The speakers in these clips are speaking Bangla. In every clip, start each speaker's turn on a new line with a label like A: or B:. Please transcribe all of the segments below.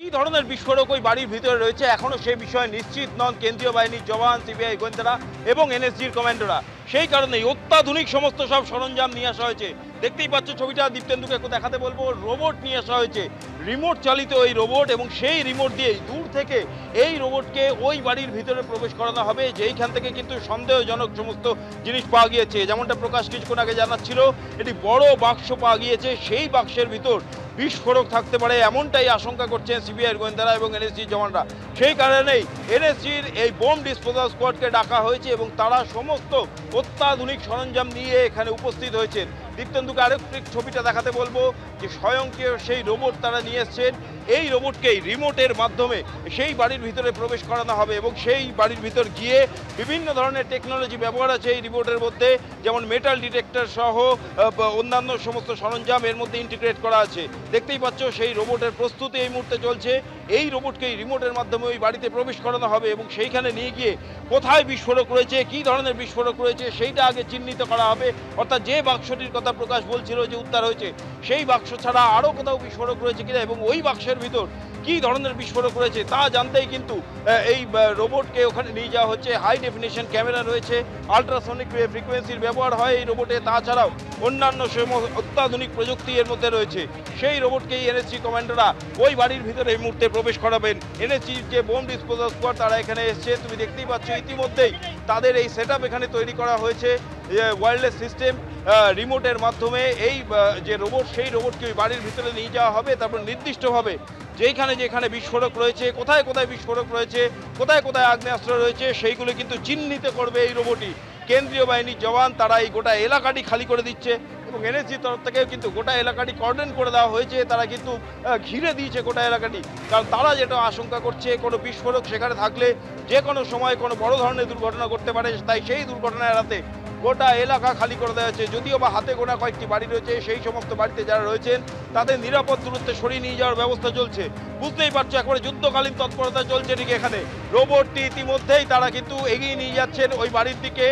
A: কি ধরনের বিস্ফোরক ওই বাড়ির ভিতরে রয়েছে এখনো সেই বিষয়ে নিশ্চিত নন কেন্দ্রীয় বাহিনীর জওয়ান, সিবিআই গোয়েন্দারা এবং এনএসজির কমান্ডোরা। সেই কারণেই অত্যাধুনিক সমস্ত সব সরঞ্জাম নিয়ে আসা হয়েছে। দেখতেই পাচ্ছ ছবিটা, দীপ্তেন্দুকে একটু দেখাতে বলবো। রোবট নিয়ে আসা হয়েছে, রিমোট চালিত এই রোবট, এবং সেই রিমোট দিয়েই দূর থেকে এই রোবটকে ওই বাড়ির ভিতরে প্রবেশ করানো হবে, যেইখান থেকে কিন্তু সন্দেহজনক সমস্ত জিনিস পাওয়া গিয়েছে। যেমনটা প্রকাশ কিছুক্ষণ আগে জানাচ্ছিল, এটি বড় বাক্স পাওয়া গিয়েছে, সেই বাক্সের ভিতর বিস্ফোরক থাকতে পারে এমনটাই আশঙ্কা করছেন সিবিআই গোয়েন্দারা এবং এনএসজির জওয়ানরা। সেই কারণেই এনএসজির এই বোম ডিসপোজাল স্কোয়াডকে ডাকা হয়েছে এবং তারা সমস্ত অত্যাধুনিক সরঞ্জাম নিয়ে এখানে উপস্থিত হয়েছেন। দীপ্তেন্দুকে আরেকটি ছবিটা দেখাতে বলবো, যে স্বয়ংক্রিয় সেই রোবট তারা নিয়ে এসছেন। এই রোবটকেই রিমোটের মাধ্যমে সেই বাড়ির ভিতরে প্রবেশ করানো হবে এবং সেই বাড়ির ভিতর গিয়ে বিভিন্ন ধরনের টেকনোলজি ব্যবহার আছে এই রিমোটের মধ্যে, যেমন মেটাল ডিটেক্টর সহ অন্যান্য সমস্ত সরঞ্জাম এর মধ্যে ইন্টিগ্রেট করা আছে। দেখতেই পাচ্ছ সেই রোবটের প্রস্তুতি এই মুহূর্তে চলছে। এই রোবটকেই রিমোটের মাধ্যমে ওই বাড়িতে প্রবেশ করানো হবে এবং সেইখানে নিয়ে গিয়ে কোথায় বিস্ফোরক রয়েছে, কী ধরনের বিস্ফোরক রয়েছে সেইটা আগে চিহ্নিত করা হবে। অর্থাৎ যে বাক্সটির কথা প্রকাশ বলছিল যে উদ্ধার হয়েছে, সেই বাক্স ছাড়া আরও কোথাও বিস্ফোরক রয়েছে কিনা এবং ওই বাক্সের ভিতর কী ধরনের বিস্ফোরক রয়েছে তা জানতেই কিন্তু এই রোবটকে ওখানে নিয়ে যাওয়া হচ্ছে। হাই ডেফিনেশন ক্যামেরা রয়েছে, আলট্রাসনিক ফ্রিকোয়েন্সির ব্যবহার হয় এই রোবটে, তাছাড়াও অন্যান্য অত্যাধুনিক প্রযুক্তি এর মধ্যে রয়েছে। সেই রোবটকেই এনএসজি কমান্ডোরা ওই বাড়ির ভিতরে এই মুহূর্তে প্রবেশ করাবেন। এনএসজির যে বোম ডিসপোজাল স্কোয়াড তারা এখানে এসছে, তুমি দেখতেই পাচ্ছ ইতিমধ্যেই তাদের এই সেটআপ এখানে তৈরি করা হয়েছে। ওয়্যারলেস সিস্টেম রিমোটের মাধ্যমে এই যে রোবট, সেই রোবটকে ওই বাড়ির ভিতরে নিয়ে যাওয়া হবে। তারপর নির্দিষ্টভাবে যেখানে যেখানে বিস্ফোরক রয়েছে, কোথায় কোথায় বিস্ফোরক রয়েছে, কোথায় কোথায় আগ্নেয়াস্ত্র রয়েছে, সেইগুলো কিন্তু চিহ্নিত করবে এই রোবটই। কেন্দ্রীয় বাহিনীর জওয়ান তারা এই গোটা এলাকাটি খালি করে দিচ্ছে এবং এনএসজির তরফ থেকেও কিন্তু গোটা এলাকাটি কর্ডন করে দেওয়া হয়েছে। তারা কিন্তু ঘিরে দিয়েছে গোটা এলাকাটি, কারণ তারা যেটা আশঙ্কা করছে কোনো বিস্ফোরক সেখানে থাকলে যে কোনো সময় কোনো বড় ধরনের দুর্ঘটনা ঘটতে পারে। তাই সেই দুর্ঘটনা এড়াতে গোটা এলাকা খালি করে দেওয়া হয়েছে। যদিও বা হাতে গোনা কয়েকটি বাড়ি রয়েছে, সেই সমস্ত বাড়িতে যারা রয়েছেন তাদের নিরাপদ দূরত্বে সরিয়ে নিয়ে যাওয়ার ব্যবস্থা চলছে। বুঝতেই পারছো একেবারে যুদ্ধকালীন তৎপরতা চলছে ঠিক এখানে। রোবটটি ইতিমধ্যেই তারা কিন্তু এগিয়ে নিয়ে যাচ্ছেন ওই বাড়ির দিকে।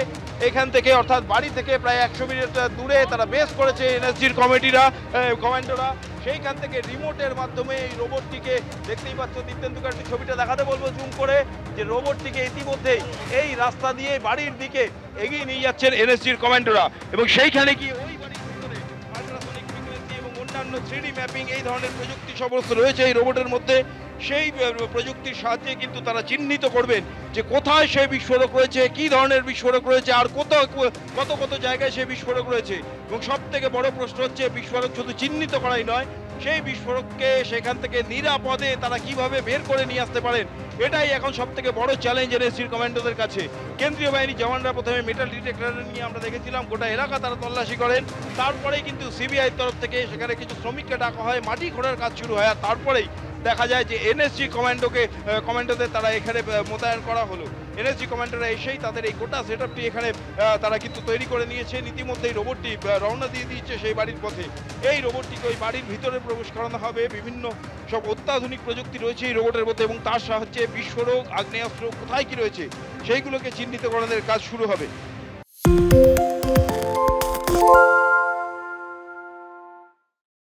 A: এখান থেকে অর্থাৎ বাড়ি থেকে প্রায় 100 মিটার দূরে তারা বেস করেছে এনএসজির কমান্ডোরা। সেইখান থেকে রিমোটের মাধ্যমে এই রোবটটিকে, দেখতেই পাচ্ছ দীপ্তেন্দুকে একটি ছবিটা দেখাতে বলবো জুম করে, যে রোবটটিকে ইতিমধ্যেই এই রাস্তা দিয়ে বাড়ির দিকে এগিয়ে নিয়ে যাচ্ছেন এনএসজির কমান্ডোরা এবং সেইখানে গিয়ে ওই বাড়ির ভিতরে আল্ট্রাসনিক ফ্রিকোয়েন্সি এবং অন্যান্য 3D ম্যাপিং এই ধরনের প্রযুক্তি সমস্ত রয়েছে এই রোবটের মধ্যে। সেই প্রযুক্তির সাহায্যে কিন্তু তারা চিহ্নিত করবেন যে কোথায় সেই বিস্ফোরক রয়েছে, কী ধরনের বিস্ফোরক রয়েছে, আর কত কত জায়গায় সেই বিস্ফোরক রয়েছে। এবং সব থেকে বড় প্রশ্ন হচ্ছে, বিস্ফোরক শুধু চিহ্নিত করাই নয়, সেই বিস্ফোরককে সেখান থেকে নিরাপদে তারা কিভাবে বের করে নিয়ে আসতে পারেন, এটাই এখন সব থেকে বড় চ্যালেঞ্জ এনএসজির কমান্ডোদের কাছে। কেন্দ্রীয় বাহিনী জওয়ানরা প্রথমে মেটাল ডিটেক্টর নিয়ে আমরা দেখেছিলাম গোটা এলাকা তারা তল্লাশি করেন। তারপরেই কিন্তু সিবিআইয়ের তরফ থেকে সেখানে কিছু শ্রমিককে ডাকা হয়, মাটি খোঁড়ার কাজ শুরু হয়, আর তারপরেই দেখা যায় যে এনএসজি কমান্ডোদের তারা এখানে মোতায়েন করা হলো। এনএসজি কমান্ডোরা এসেই তাদের এই গোটা সেটআপটি এখানে তারা কিন্তু তৈরি করে নিয়েছে। ইতিমধ্যেই রোবটটি রওনা দিয়ে দিচ্ছে সেই বাড়ির পথে। এই রোবটটিকে ওই বাড়ির ভিতরে প্রবেশ করানো হবে। বিভিন্ন সব অত্যাধুনিক প্রযুক্তি রয়েছে এই রোবটের মধ্যে এবং তার সাহায্যে বিস্ফোরক, আগ্নেয়াস্ত্র কোথায় কি রয়েছে সেইগুলোকে চিহ্নিতকরণের কাজ শুরু হবে।